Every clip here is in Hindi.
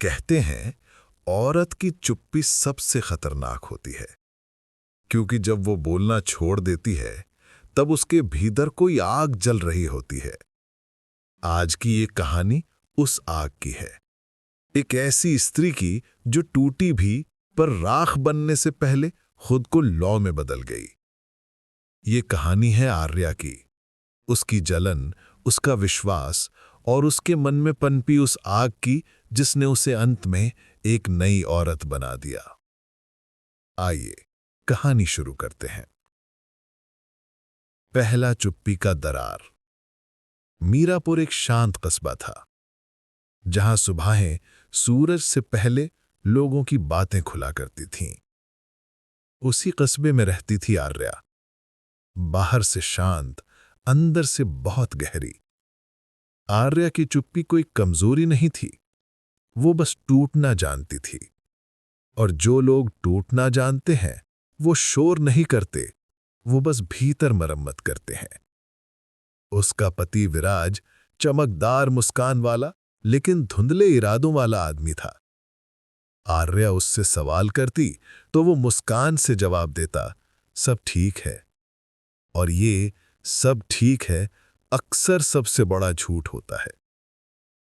कहते हैं औरत की चुप्पी सबसे खतरनाक होती है, क्योंकि जब वो बोलना छोड़ देती है तब उसके भीतर कोई आग जल रही होती है। आज की ये कहानी उस आग की है, एक ऐसी स्त्री की जो टूटी भी पर राख बनने से पहले खुद को लौ में बदल गई। ये कहानी है आर्या की, उसकी जलन, उसका विश्वास और उसके मन में पनपी उस आग की जिसने उसे अंत में एक नई औरत बना दिया। आइए कहानी शुरू करते हैं। पहला चुप्पी का दरार। मीरापुर एक शांत कस्बा था, जहां सुबहें सूरज से पहले लोगों की बातें खुला करती थीं। उसी कस्बे में रहती थी आर्या, बाहर से शांत, अंदर से बहुत गहरी। आर्या की चुप्पी कोई कमजोरी नहीं थी, वो बस टूटना जानती थी। और जो लोग टूटना जानते हैं वो शोर नहीं करते, वो बस भीतर मरम्मत करते हैं। उसका पति विराज चमकदार मुस्कान वाला लेकिन धुंधले इरादों वाला आदमी था। आर्या उससे सवाल करती तो वो मुस्कान से जवाब देता, सब ठीक है। और ये सब ठीक है अक्सर सबसे बड़ा झूठ होता है।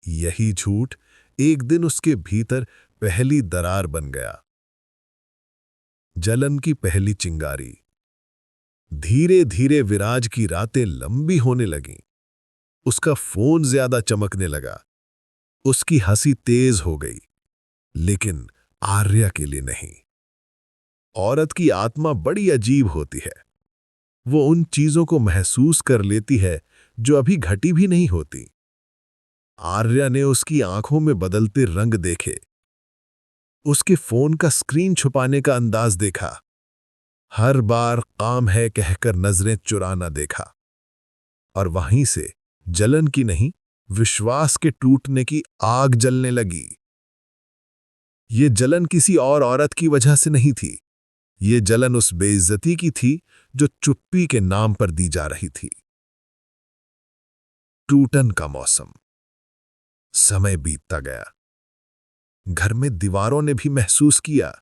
यही झूठ एक दिन उसके भीतर पहली दरार बन गया। जलन की पहली चिंगारी। धीरे धीरे विराज की रातें लंबी होने लगीं। उसका फोन ज्यादा चमकने लगा, उसकी हंसी तेज हो गई, लेकिन आर्या के लिए नहीं। औरत की आत्मा बड़ी अजीब होती है, वो उन चीजों को महसूस कर लेती है जो अभी घटी भी नहीं होती। आर्या ने उसकी आंखों में बदलते रंग देखे, उसके फोन का स्क्रीन छुपाने का अंदाज देखा, हर बार काम है कहकर नजरें चुराना देखा। और वहीं से जलन की नहीं, विश्वास के टूटने की आग जलने लगी। ये जलन किसी और औरत की वजह से नहीं थी, ये जलन उस बेइज्जती की थी जो चुप्पी के नाम पर दी जा रही थी। टूटन का मौसम। समय बीतता गया, घर में दीवारों ने भी महसूस किया।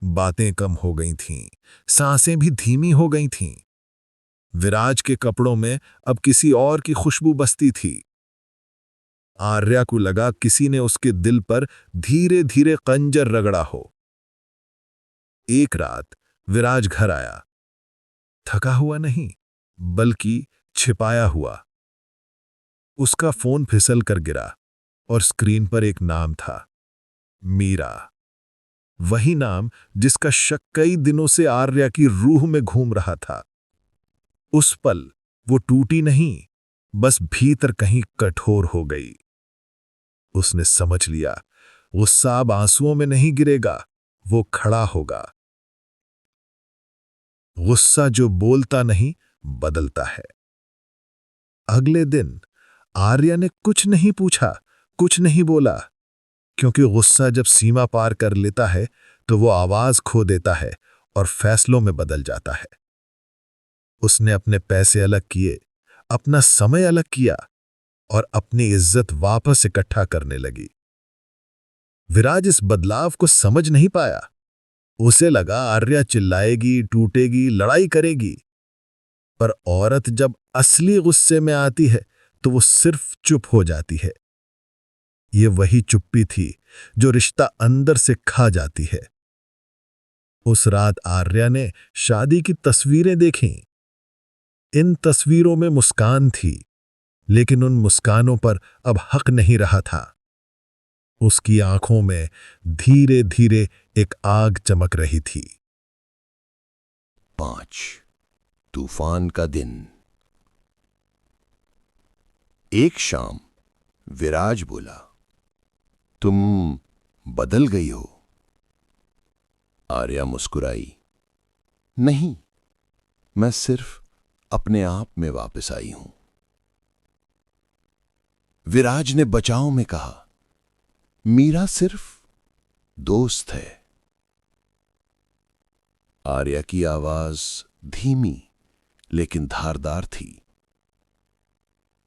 बातें कम हो गई थीं, सांसें भी धीमी हो गई थीं। विराज के कपड़ों में अब किसी और की खुशबू बसती थी। आर्या को लगा किसी ने उसके दिल पर धीरे धीरे खंजर रगड़ा हो। एक रात विराज घर आया, थका हुआ नहीं, बल्कि छिपाया हुआ। उसका फोन फिसल कर गिरा और स्क्रीन पर एक नाम था, मीरा। वही नाम जिसका शक कई दिनों से आर्या की रूह में घूम रहा था। उस पल वो टूटी नहीं, बस भीतर कहीं कठोर हो गई। उसने समझ लिया, गुस्सा अब आंसुओं में नहीं गिरेगा, वो खड़ा होगा। गुस्सा जो बोलता नहीं, बदलता है। अगले दिन आर्या ने कुछ नहीं पूछा, कुछ नहीं बोला, क्योंकि गुस्सा जब सीमा पार कर लेता है तो वो आवाज खो देता है और फैसलों में बदल जाता है। उसने अपने पैसे अलग किए, अपना समय अलग किया और अपनी इज्जत वापस इकट्ठा करने लगी। विराज इस बदलाव को समझ नहीं पाया। उसे लगा आर्या चिल्लाएगी, टूटेगी, लड़ाई करेगी। पर औरत जब असली गुस्से में आती है तो वो सिर्फ चुप हो जाती है। ये वही चुप्पी थी जो रिश्ता अंदर से खा जाती है। उस रात आर्या ने शादी की तस्वीरें देखीं। इन तस्वीरों में मुस्कान थी, लेकिन उन मुस्कानों पर अब हक नहीं रहा था। उसकी आंखों में धीरे धीरे एक आग चमक रही थी। 5 तूफान का दिन। एक शाम विराज बोला, तुम बदल गई हो। आर्या मुस्कुराई, नहीं, मैं सिर्फ अपने आप में वापस आई हूं। विराज ने बचाव में कहा, मीरा सिर्फ दोस्त है। आर्या की आवाज धीमी लेकिन धारदार थी,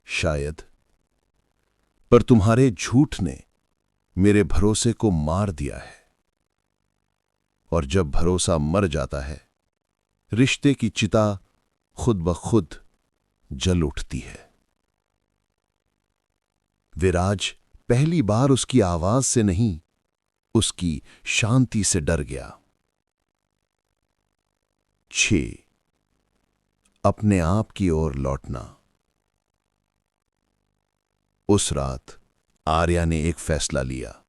शायद, पर तुम्हारे झूठ ने मेरे भरोसे को मार दिया है। और जब भरोसा मर जाता है, रिश्ते की चिता खुद ब खुद जल उठती है। विराज पहली बार उसकी आवाज से नहीं, उसकी शांति से डर गया। 6. अपने आप की ओर लौटना। उस रात आर्या ने एक फैसला लिया।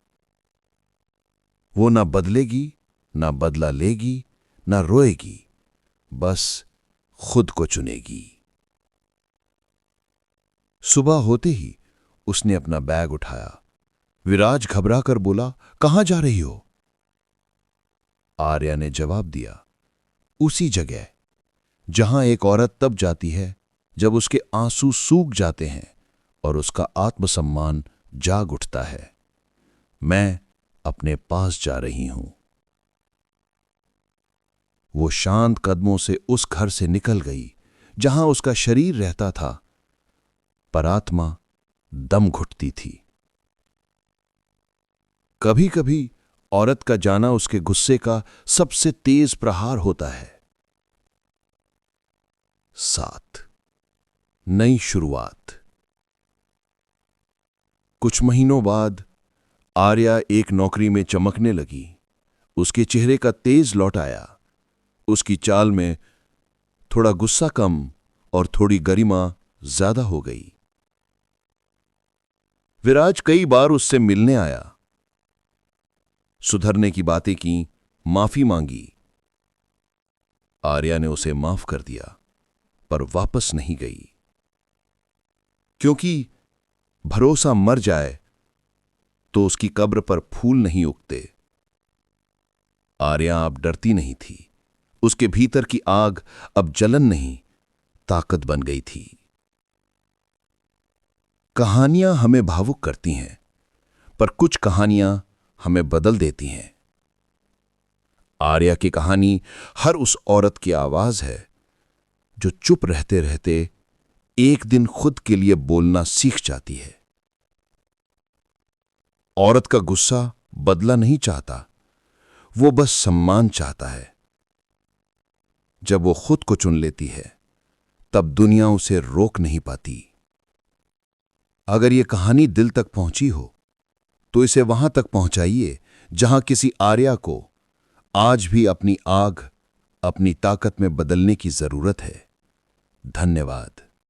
वो ना बदलेगी, ना बदला लेगी, ना रोएगी, बस खुद को चुनेगी। सुबह होते ही उसने अपना बैग उठाया। विराज घबरा कर बोला, कहां जा रही हो? आर्या ने जवाब दिया, उसी जगह जहां एक औरत तब जाती है जब उसके आंसू सूख जाते हैं और उसका आत्मसम्मान जाग उठता है। मैं अपने पास जा रही हूं। वो शांत कदमों से उस घर से निकल गई जहां उसका शरीर रहता था, पर आत्मा दम घुटती थी। कभी कभी औरत का जाना उसके गुस्से का सबसे तेज प्रहार होता है। 7. नई शुरुआत। कुछ महीनों बाद आर्या एक नौकरी में चमकने लगी। उसके चेहरे का तेज लौट आया। उसकी चाल में थोड़ा गुस्सा कम और थोड़ी गरिमा ज्यादा हो गई। विराज कई बार उससे मिलने आया, सुधरने की बातें की, माफी मांगी। आर्या ने उसे माफ कर दिया, पर वापस नहीं गई, क्योंकि भरोसा मर जाए तो उसकी कब्र पर फूल नहीं उगते। आर्या अब डरती नहीं थी। उसके भीतर की आग अब जलन नहीं, ताकत बन गई थी। कहानियां हमें भावुक करती हैं, पर कुछ कहानियां हमें बदल देती हैं। आर्या की कहानी हर उस औरत की आवाज है जो चुप रहते रहते एक दिन खुद के लिए बोलना सीख जाती है। औरत का गुस्सा बदला नहीं चाहता, वो बस सम्मान चाहता है। जब वो खुद को चुन लेती है, तब दुनिया उसे रोक नहीं पाती। अगर ये कहानी दिल तक पहुंची हो, तो इसे वहां तक पहुंचाइए जहां किसी आर्या को आज भी अपनी आग, अपनी ताकत में बदलने की जरूरत है। धन्यवाद।